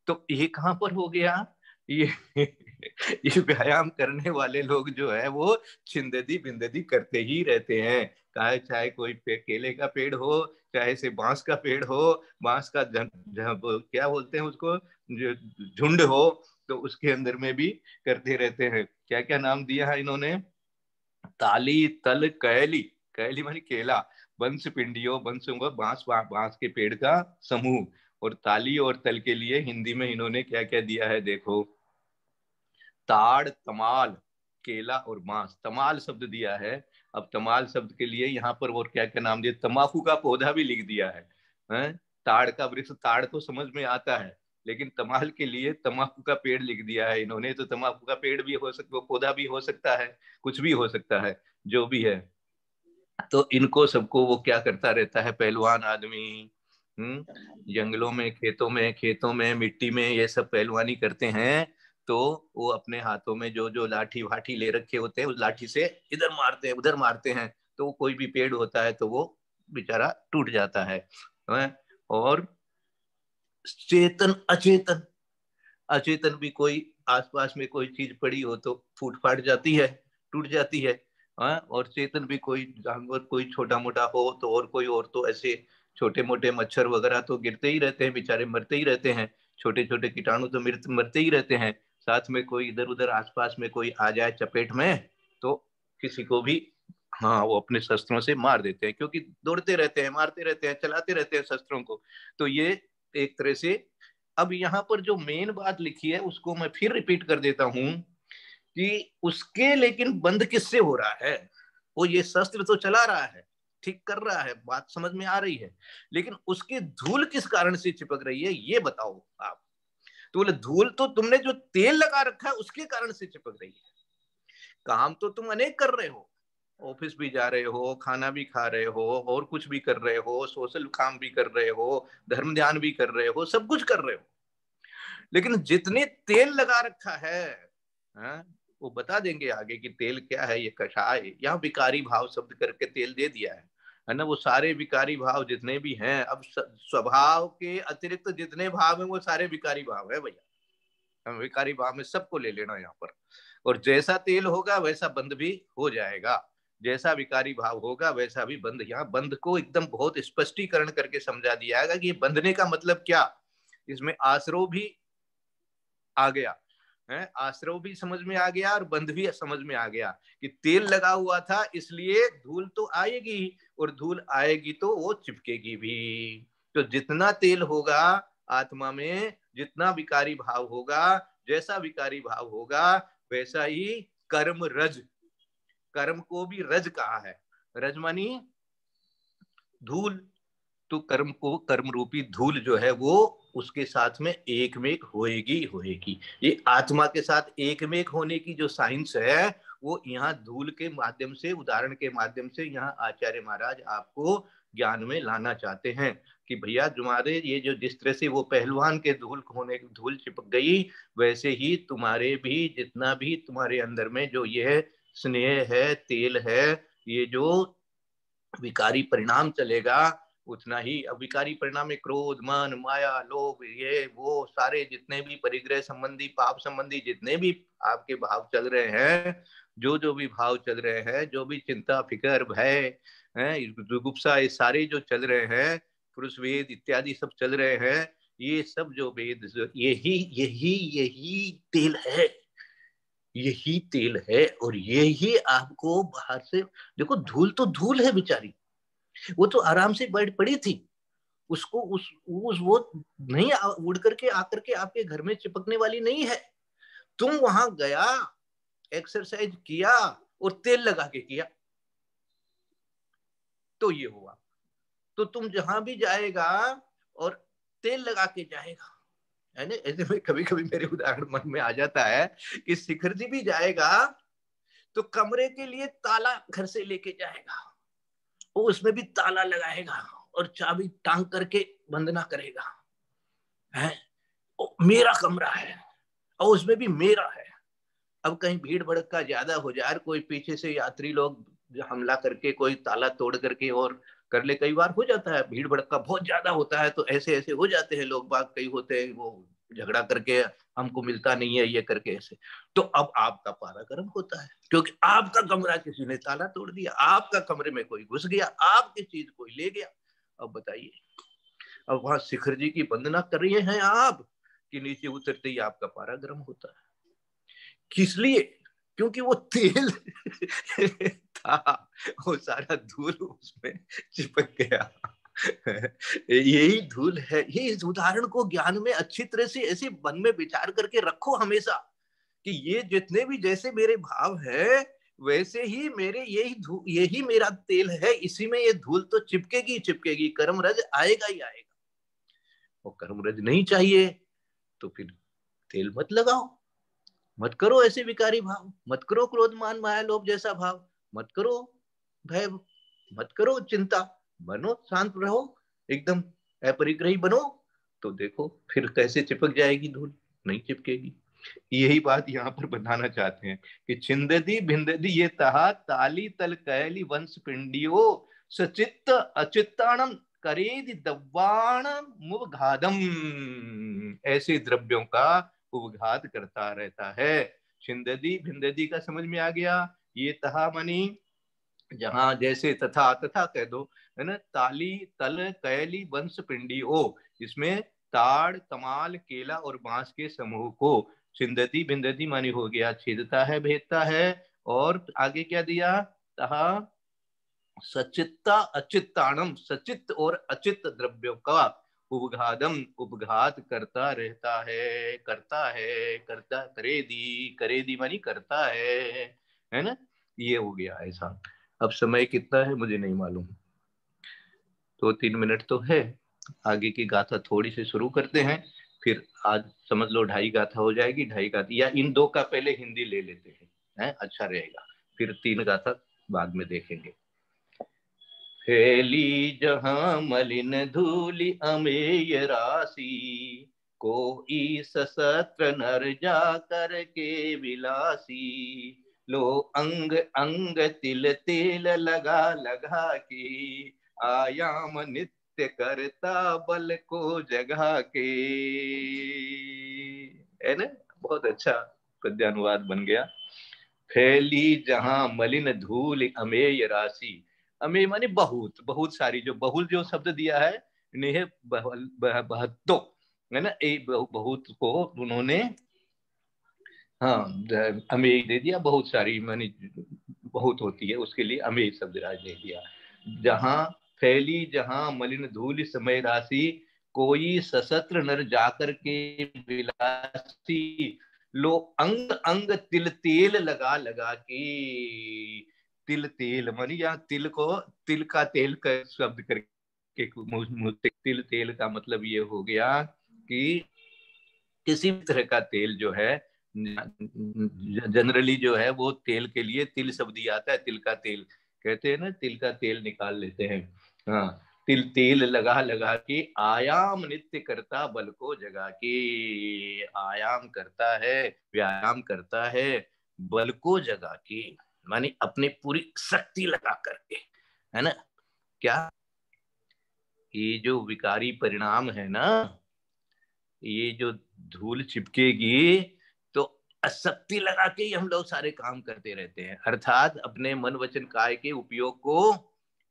B: तो ये कहाँ पर हो गया, ये ये व्यायाम करने वाले लोग जो है वो छिंददी बिंददी करते ही रहते हैं। चाहे कोई केले का पेड़ हो, चाहे से बांस का पेड़ हो, बांस का क्या बोलते हैं उसको, झुंड हो, तो उसके अंदर में भी करते रहते हैं। क्या क्या नाम दिया है इन्होंने, ताली तल कैली, कैली मानी केला, बंस पिंडियो, बंसों का बांस बांस के पेड़ का समूह, और ताली और तल के लिए हिंदी में इन्होंने क्या क्या दिया है देखो, ताड़ तमाल केला और बांस, तमाल शब्द दिया है। अब तमाल शब्द के लिए यहाँ पर और क्या क्या नाम दिया, तंबाकू का पौधा भी लिख दिया है? ताड़ का वृक्ष, ताड़ तो समझ में आता है, लेकिन तमाल के लिए तंबाकू का पेड़ लिख दिया है इन्होंने। तो तंबाकू का पेड़ भी हो सकता है, पौधा भी हो सकता है, कुछ भी हो सकता है, जो भी है। तो इनको सबको वो क्या करता रहता है पहलवान आदमी, जंगलों में खेतों में मिट्टी में ये सब पहलवानी करते हैं। तो वो अपने हाथों में जो जो लाठी वाठी ले रखे होते हैं उस लाठी से इधर मारते हैं उधर मारते हैं, तो कोई भी पेड़ होता है तो वो बेचारा टूट जाता है। और चेतन अचेतन, अचेतन भी कोई आसपास में कोई चीज पड़ी हो तो फूट फाट जाती है, टूट जाती है। और चेतन भी कोई जानवर कोई छोटा मोटा हो तो, और तो ऐसे छोटे मोटे मच्छर वगैरह तो गिरते ही रहते हैं, बेचारे मरते ही रहते हैं, छोटे छोटे कीटाणु तो मरते ही रहते हैं। साथ में कोई इधर उधर आसपास में कोई आ जाए चपेट में तो किसी को भी वो अपने शस्त्रों से मार देते हैं, क्योंकि दौड़ते रहते हैं, मारते रहते हैं, चलाते रहते हैं शस्त्रों को। तो ये एक तरह से, अब यहाँ पर जो मेन बात लिखी है उसको मैं फिर रिपीट कर देता हूं कि उसके लेकिन बंद किससे हो रहा है, वो ये शस्त्र तो चला रहा है, ठीक कर रहा है, बात समझ में आ रही है, लेकिन उसकी धूल किस कारण से चिपक रही है ये बताओ आप। तो बोले धूल तो तुमने जो तेल लगा रखा है उसके कारण से चिपक रही है, काम तो तुम अनेक कर रहे हो, ऑफिस भी जा रहे हो, खाना भी खा रहे हो, और कुछ भी कर रहे हो, सोशल काम भी कर रहे हो, धर्म ध्यान भी कर रहे हो, सब कुछ कर रहे हो, लेकिन जितने तेल लगा रखा है, वो बता देंगे आगे कि तेल क्या है, ये कषाय, यहाँ विकारी भाव शब्द करके तेल दे दिया है ना, वो सारे विकारी भाव जितने भी हैं, अब स्वभाव के अतिरिक्त जितने भाव हैं वो सारे विकारी भाव है भैया, विकारी भाव में सबको ले लेना यहाँ पर। और जैसा तेल होगा वैसा बंद भी हो जाएगा, जैसा विकारी भाव होगा वैसा भी बंद। यहाँ बंद को एकदम बहुत स्पष्टीकरण करके समझा दिया है कि बंधने का मतलब क्या, इसमें आश्रव भी आ गया है, आश्रव भी समझ में आ गया और बंध भी समझ में आ गया कि तेल लगा हुआ था इसलिए धूल तो आएगी, और धूल आएगी तो वो चिपकेगी भी। तो जितना तेल होगा आत्मा में, जितना विकारी भाव होगा, जैसा विकारी भाव होगा वैसा ही कर्म रज, कर्म को भी रज कहा है। रज मानी धूल, तो कर्म को, कर्म रूपी धूल जो है वो उसके साथ में एक में एक होएगी होएगी। ये आत्मा के साथ एक में एक होने की जो साइंस है वो यहाँ धूल के माध्यम से, उदाहरण के माध्यम से यहाँ आचार्य महाराज आपको ज्ञान में लाना चाहते हैं कि भैया तुम्हारे ये जो जिस तरह से वो पहलवान के धूल होने, धूल चिपक गई, वैसे ही तुम्हारे भी जितना भी तुम्हारे अंदर में जो ये स्नेह है, तेल है, ये जो विकारी परिणाम चलेगा उतना ही। अब विकारी परिणाम में क्रोध, मान, माया, लोभ, ये वो सारे जितने भी परिग्रह संबंधी, पाप संबंधी जितने भी आपके भाव चल रहे हैं, जो भी भाव चल रहे हैं, जो भी चिंता, फिकर, भय, जुगुप्सा, ये सारे जो चल रहे हैं, पुरुष वेद इत्यादि सब चल रहे हैं, ये सब जो वेद, यही यही यही तेल है, यही तेल है। और यही आपको बाहर से देखो, धूल तो धूल है बेचारी, वो तो आराम से बैठ पड़ी थी, उसको उस वो नहीं उड़ करके आकर के आपके घर में चिपकने वाली नहीं है। तुम वहां गया, एक्सरसाइज किया और तेल लगा के किया, तो ये हुआ। तो तुम जहां भी जाएगा और तेल लगा के जाएगा, है ना। ऐसे में कभी कभी मेरे उदाहरण मन में आ जाता है कि शिखर जी भी जाएगा तो कमरे के लिए ताला घर से लेके जाएगा, वो उसमें भी ताला लगाएगा और चाबी टांग करके बंद ना करेगा, है मेरा कमरा है और उसमें भी मेरा है। अब कहीं भीड़ भड़का ज्यादा हो जाए, कोई पीछे से यात्री लोग हमला करके कोई ताला तोड़ करके और कर ले, कई बार हो जाता है, भीड़ भड़का बहुत ज्यादा होता है तो ऐसे ऐसे हो जाते हैं लोग बाग, कई होते हैं वो झगड़ा करके हमको मिलता नहीं है ये करके ऐसे। तो अब आपका पारा गर्म होता है क्योंकि आपका कमरा किसी ने ताला तोड़ दिया, आपका कमरे में कोई घुस गया, आपकी चीज कोई ले गया। अब बताइए, अब वहां शिखर जी की वंदना कर रही हैं आप कि नीचे उतरते ही आपका पारा गर्म होता है। किस लिए? क्योंकि वो तेल था, वो सारा धूल उसमें चिपक गया। यही धूल है। ये इस उदाहरण को ज्ञान में अच्छी तरह से ऐसे मन में विचार करके रखो हमेशा कि ये जितने भी जैसे मेरे भाव है वैसे ही मेरे यही मेरा तेल है, इसी में ये धूल तो चिपकेगी चिपकेगी, कर्मरज आएगा ही आएगा। और कर्मरज नहीं चाहिए तो फिर तेल मत लगाओ, मत करो ऐसे विकारी भाव, मत करो क्रोध, मान, माया, लोभ जैसा भाव, मत करो भय, मत करो चिंता, बनो शांत रहो, एकदम अपरिग्रही बनो, तो देखो फिर कैसे चिपक जाएगी धूल, नहीं चिपकेगी। यही बात यहाँ पर बताना चाहते हैं कि छिंददी भिंददी ये तहा ताली तल कैली वंश पिंडियो सचित्त अचित्ताणम करेदि दव्वाण मुवघादम, ऐसे द्रव्यों का उपघात करता रहता है। छिंददी भिंददी का समझ में आ गया। ये तहा मनी जहां, जैसे तथा, तथा कह दो, है ना। ताली तल कैली वंश पिंडी ओ, इसमें ताड़, तमाल, केला और बांस के समूह को छिंदती भिंदती मानी हो गया छेदता है, भेदता है। और आगे क्या दिया, तहा सचित्ता अचित्ताणम, सचित्त और अचित्त द्रव्यों का उपघादम, उपघात करता रहता है, करता है, करता, करेदी, करेदी मानी करता है ना। ये हो गया ऐसा। अब समय कितना है मुझे नहीं मालूम, 2-3 मिनट तो है। आगे की गाथा थोड़ी सी शुरू करते हैं, फिर आज समझ लो 2.5 गाथा हो जाएगी, 2.5 गाथा, या इन 2 का पहले हिंदी ले लेते हैं, अच्छा रहेगा, फिर 3 गाथा बाद में देखेंगे। फैली जहां मलिन धूलि अमेय राशि, कोई सशस्त्र नर जा कर के विलासी, लो अंग अंग तिल तेल लगा लगा के, आयाम नित्य करता बल को जगा के, है ना। बहुत अच्छा पद्यानुवाद बन गया। फैली जहां मलिन धूल अमेय राशि, अमेय माने बहुत, बहुत सारी, जो बहुल जो शब्द दिया है नेह बहत्तो, है ना। बहुत को उन्होंने हाँ अमेय दे दिया, बहुत सारी मानी बहुत होती है, उसके लिए अमेय शब्द राज दे दिया। जहां फैली जहां मलिन धूल समय राशि, कोई सशस्त्र नर जाकर के विलासी, लो अंग अंग तिल तेल लगा लगा के, तिल तेल मानी यहाँ तिल को, तिल का तेल का शब्द करके तिल तेल का मतलब ये हो गया कि किसी भी तरह का तेल जो है, जनरली जो है वो तेल के लिए तिल शब्द ही आता है। तिल का तेल कहते हैं ना, तिल का तेल निकाल लेते हैं। हाँ, तिल तेल लगा लगा के आयाम नित्य करता बल को जगा के, आयाम करता है, व्यायाम करता है, बल को जगा के, मानी अपनी पूरी शक्ति लगा करके, है ना। क्या ये जो विकारी परिणाम है ना, ये जो धूल चिपकेगी तो अशक्ति लगा के ही हम लोग सारे काम करते रहते हैं, अर्थात अपने मन वचन काय के उपयोग को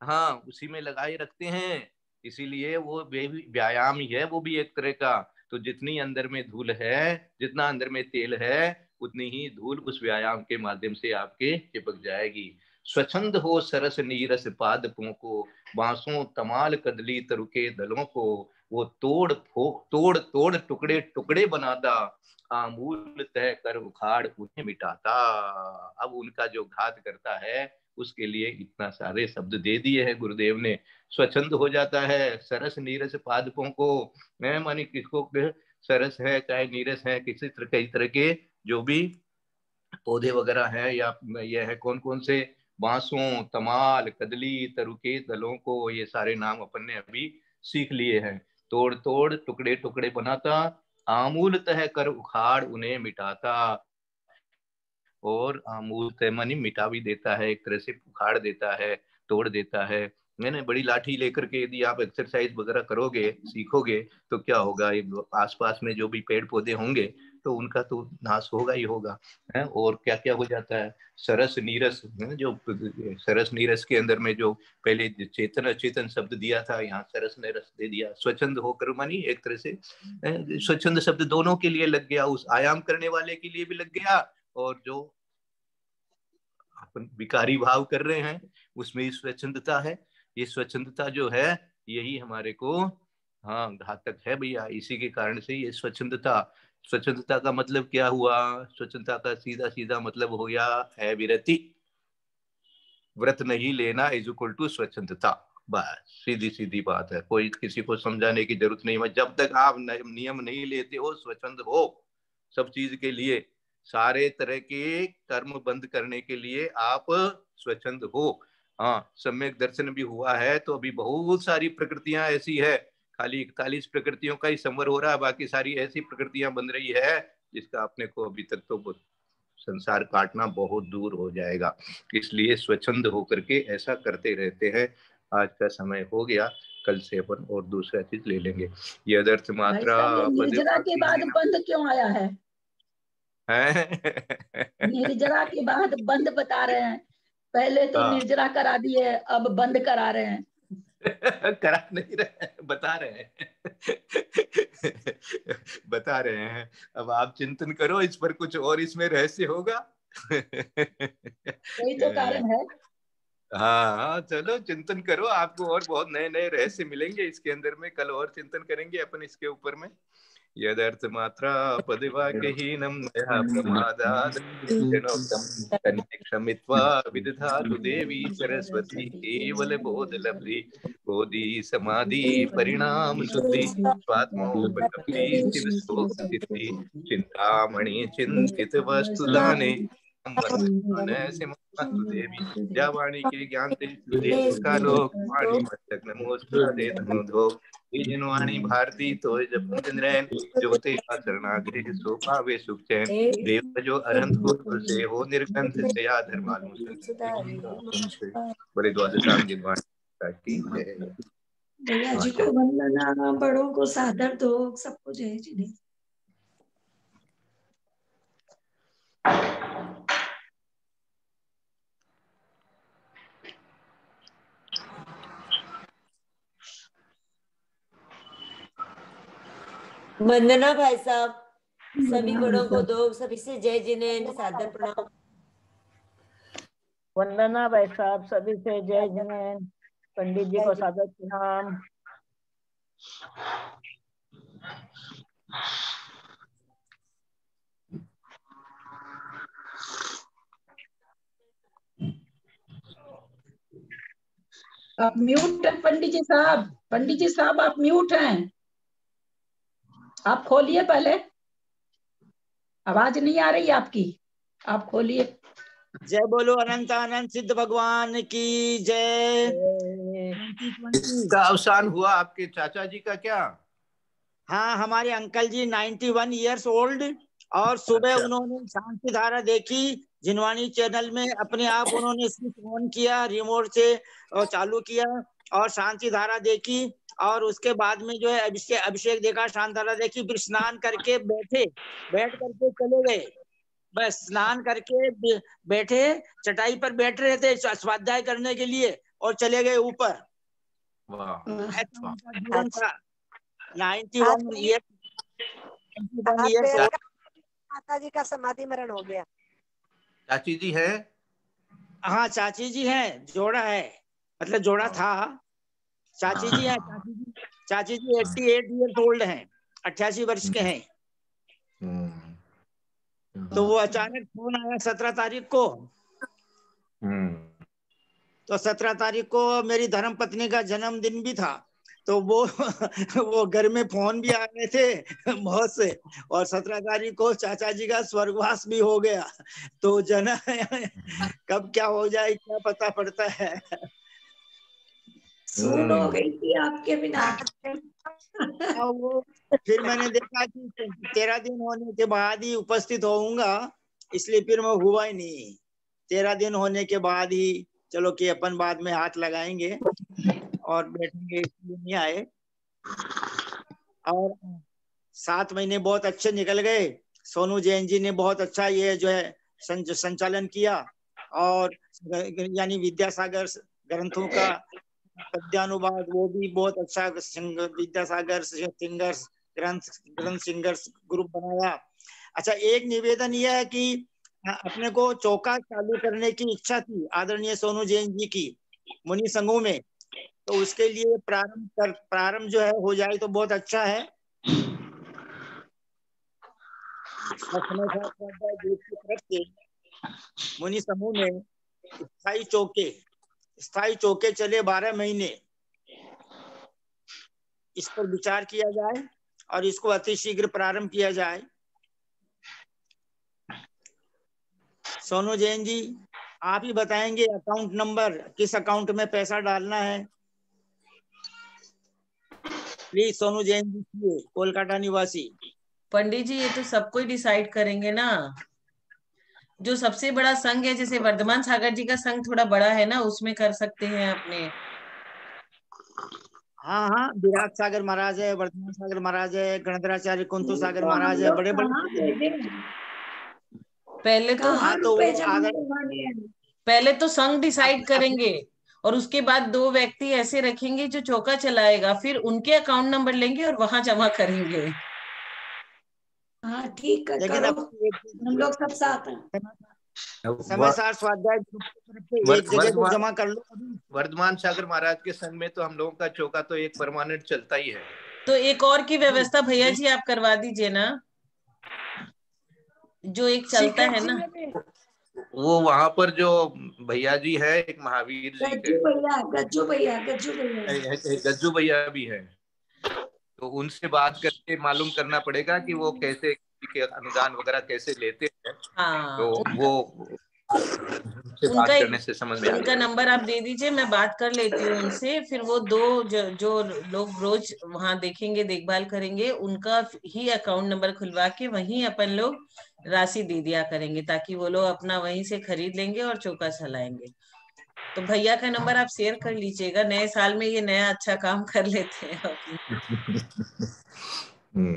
B: हाँ उसी में लगाए रखते हैं। इसीलिए वो व्यायाम ही है, वो भी एक तरह का। तो जितनी अंदर में धूल है, जितना अंदर में तेल है, उतनी ही धूल उस व्यायाम के माध्यम से आपके चिपक जाएगी। स्वच्छंद हो सरस नीरस पादपों को, बांसों तमाल कदली तरुके दलों को, वो तोड़ तोड़ तोड़ टुकड़े टुकड़े बनाता, आमूल तय कर उखाड़ उन्हें मिटाता। अब उनका जो घात करता है उसके लिए इतना सारे शब्द दे दिए हैं गुरुदेव ने। स्वच्छंद हो जाता है सरस नीरस पादपों को, मैं मानी किसको सरस है चाहे नीरस है, किसी तरह कई तरह के जो भी पौधे वगैरह हैं, या यह है कौन कौन से, बांसों तमाल कदली तरुके दलों को, ये सारे नाम अपन ने अभी सीख लिए हैं। तोड़ तोड़ टुकड़े टुकड़े बनाता, आमूल तह कर उखाड़ उन्हें मिटाता। और आमूल तय मानी मिटा भी देता है, एक तरह से उखाड़ देता है, तोड़ देता है। मैंने बड़ी लाठी लेकर के यदि आप एक्सरसाइज वगैरह करोगे, सीखोगे, तो क्या होगा, आसपास में जो भी पेड़ पौधे होंगे तो उनका तो नाश होगा ही होगा, है। और क्या क्या हो जाता है, सरस नीरस, जो सरस नीरस के अंदर में जो पहले चेतन अचेतन शब्द दिया था, यहाँ सरस नीरस दे दिया। स्वच्छंद होकर मानी एक तरह से स्वच्छंद शब्द दोनों के लिए लग गया, उस आयाम करने वाले के लिए भी लग गया, और जो अपन विकारी भाव कर रहे हैं उसमें ही स्वच्छंदता है। ये स्वच्छंदता जो है यही हमारे को हाँ घातक है भैया। इसी के कारण से ये स्वच्छंदता, स्वच्छंदता का मतलब क्या हुआ, स्वच्छंदता का सीधा सीधा मतलब हो गया है विरति, व्रत नहीं लेना इज इक्वल टू स्वच्छंदता। बस सीधी सीधी बात है, कोई किसी को समझाने की जरूरत नहीं है। जब तक आप नियम नहीं लेते हो, स्वच्छंद हो सब चीज के लिए, सारे तरह के कर्म बंद करने के लिए आप स्वच्छंद हो। हाँ, सम्यक दर्शन भी हुआ है तो अभी बहुत सारी प्रकृतियां ऐसी है, खाली 41 प्रकृतियों का ही संवर हो रहा है, बाकी सारी ऐसी प्रकृतियां बन रही है जिसका अपने को अभी तक तो संसार काटना बहुत दूर हो जाएगा। इसलिए स्वच्छंद होकर के ऐसा करते रहते हैं। आज का समय हो गया, कल से अपन और दूसरा चीज ले लेंगे। ये अदर्थ मात्रा
D: निर्जरा के बाद बंद क्यों आया है? निर्जरा के बाद बंद बता रहे हैं, पहले तो निर्जरा करा दिए, अब बंद करा रहे हैं।
B: करा नहीं रहे, बता रहे हैं बता रहे हैं। अब आप चिंतन करो इस पर, कुछ और इसमें रहस्य होगा
D: यही तो कारण है।
B: हाँ चलो चिंतन करो, आपको और बहुत नए नए रहस्य मिलेंगे इसके अंदर में। कल और चिंतन करेंगे अपन इसके ऊपर में। यदर्थ मात्रा पदिवाक्यहीनं मया प्रमादात् क्षमित्वा विदधातु देवी सरस्वती केवल बोध लब्धि, बोधि समाधि परिणाम शुद्धि, स्वात्मोपलब्धि शिव शोक सिद्धि, चिंतामणि चिंतित वस्तु दाने देवी जावाणी के ज्ञान कालो वाणी मस्तक नमोस्तुते तमोधो ये जनवाणी भारती तो जब चंद्रैन ज्योति शरणागृह सो पावे सुख चैन, देव जो अरहंत को से हो निर्गंध से या धर्मालु बड़े द्वादशांग जिनवाणी की जय।
C: भैया जी को वंदना, बड़ों को सादर दो, सबको जय जी दे।
F: वंदना भाई साहब, सभी बड़ों को दो, सभी से जय जिनेन्द्र सादर प्रणाम।
D: वंदना भाई साहब, सभी से जय जिनेन्द्र, पंडित जी को सादर प्रणाम। आप म्यूट हैं पंडित जी साहब। पंडित जी साहब आप म्यूट हैं, आप खोलिए पहले, आवाज नहीं आ रही आपकी, आप खोलिए।
E: जय बोलो अनंत अनंत सिद्ध भगवान की जय।
B: इसका अवसान हुआ आपके चाचा जी का क्या?
E: हाँ, हमारे अंकल जी 91 इयर्स ओल्ड, और सुबह
B: अच्छा।
E: उन्होंने शांति धारा देखी जिनवाणी चैनल में, अपने आप उन्होंने स्विच ऑन किया रिमोट से और चालू किया और शांति धारा देखी, और उसके बाद में जो है अभिषेक देखा, शांति धारा देखी, फिर स्नान करके बैठ करके चले गए। बस स्नान करके बैठे, चटाई पर बैठ रहे थे स्वाध्याय करने के लिए और चले गए ऊपर। ऐसा उनका जीवन था। 91 ईयर
G: माता जी का समाधि मरण हो गया।
B: चाची जी है?
E: हाँ, चाची जी हैं, जोड़ा है, मतलब जोड़ा था। चाची जी हैं, चाची जी 88 इयर्स ओल्ड हैं, 88 वर्ष के हैं। तो वो अचानक फोन आया 17 तारीख को। तो 17 तारीख को मेरी धर्म पत्नी का जन्मदिन भी था, तो वो घर में फोन भी आ रहे थे बहुत से, और 17 तारीख को चाचा जी का स्वर्गवास भी हो गया। तो कब क्या हो जाए क्या पता पड़ता है।
C: सून हो गई थी आपके बिना।
E: वो फिर मैंने देखा कि 13 दिन होने के बाद ही उपस्थित होऊंगा, इसलिए फिर मैं हुआ ही नहीं। 13 दिन होने के बाद ही चलो कि अपन बाद में हाथ लगाएंगे और बैठेंगे, इसलिए नहीं आए। और 7 महीने बहुत अच्छे निकल गए। सोनू जैन जी ने बहुत अच्छा ये जो है संचालन किया, और यानी विद्यासागर ग्रंथों का पद्यानुवाद वो भी बहुत अच्छा, विद्यासागर सिंगर्स ग्रंथ सिंगर्स ग्रुप बनाया। अच्छा, एक निवेदन यह है कि अपने को चौका चालू करने की इच्छा थी आदरणीय सोनू जैन जी की मुनि संघों में, तो उसके लिए प्रारंभ जो है हो जाए तो बहुत अच्छा है। मुनि समूह में स्थायी चौके चले 12 महीने, इस पर विचार किया जाए और इसको अतिशीघ्र प्रारंभ किया जाए। सोनू जैन जी, आप ही बताएंगे अकाउंट नंबर, किस अकाउंट में पैसा डालना है। प्लीज सोनू जैन जी, कोलकाता निवासी।
A: पंडित जी ये तो सबको ही डिसाइड करेंगे ना, जो सबसे बड़ा संघ है, जैसे वर्धमान सागर जी का संघ थोड़ा बड़ा है ना, उसमें कर सकते हैं अपने।
E: हाँ हाँ, विराट सागर महाराज है, वर्धमान सागर महाराज है, गणधराचार्य कुंतु सागर महाराज है, बड़े बड़े।
A: पहले तो संघ डिसाइड करेंगे और उसके बाद 2 व्यक्ति ऐसे रखेंगे जो चौका चलाएगा, फिर उनके अकाउंट नंबर लेंगे और वहां जमा करेंगे।
C: हाँ ठीक है, करो, हम लोग सब साथ हैं।
E: समय सार स्वाध्याय एक जगह पे जमा कर लो।
B: वर्धमान सागर महाराज के संग में तो हम लोगों का चौका तो एक परमानेंट चलता ही है।
A: तो एक और की व्यवस्था भैया जी आप करवा दीजिए ना, जो एक चलता है ना।
B: वो वहां पर जो भैया जी है, एक महावीर जी
C: गज्जू
B: भैया भी है, तो उनसे बात करके मालूम करना पड़ेगा कि वो कैसे के अनुदान वगैरह कैसे लेते हैं।
A: हाँ,
B: तो वो बात करने से समझ में
A: उनका नंबर आप दे दीजिए, मैं बात कर लेती हूँ उनसे। फिर वो 2 जो लोग रोज वहां देखेंगे, देखभाल करेंगे, उनका ही अकाउंट नंबर खुलवा के वहीं अपन लोग राशि दे दिया करेंगे, ताकि वो लोग अपना वहीं से खरीद लेंगे और चौका चलाएंगे। तो भैया का नंबर आप शेयर कर लीजिएगा, नए साल में ये नया अच्छा काम कर लेते हैं।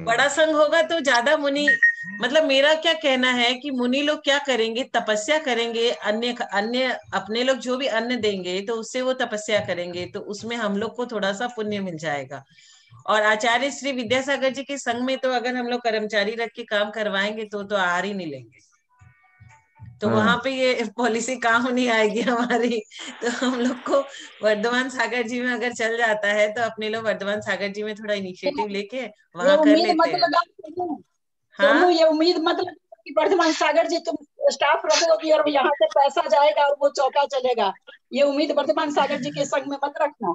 A: बड़ा संघ होगा तो ज्यादा मुनि, मतलब मेरा क्या कहना है कि मुनि लोग क्या करेंगे, तपस्या करेंगे, अन्य अपने लोग जो भी अन्न देंगे तो उससे वो तपस्या करेंगे, तो उसमें हम लोग को थोड़ा सा पुण्य मिल जाएगा। और आचार्य श्री विद्यासागर जी के संघ में तो अगर हम लोग कर्मचारी रख के काम करवाएंगे तो आहार ही नहीं लेंगे, तो वहां पे ये पॉलिसी काम नहीं आएगी हमारी। तो हम लोग को वर्धमान सागर जी में अगर चल जाता है तो अपने लोग वर्धमान सागर जी में थोड़ा इनिशिएटिव लेके वहां कर लेते हैं।
D: हाँ? ये उम्मीद मतलब कि वर्धमान सागर जी तुम स्टाफ रखोगी और यहाँ से पैसा जाएगा और वो चौका चलेगा, ये उम्मीद वर्धमान सागर जी के संग में मत रखना।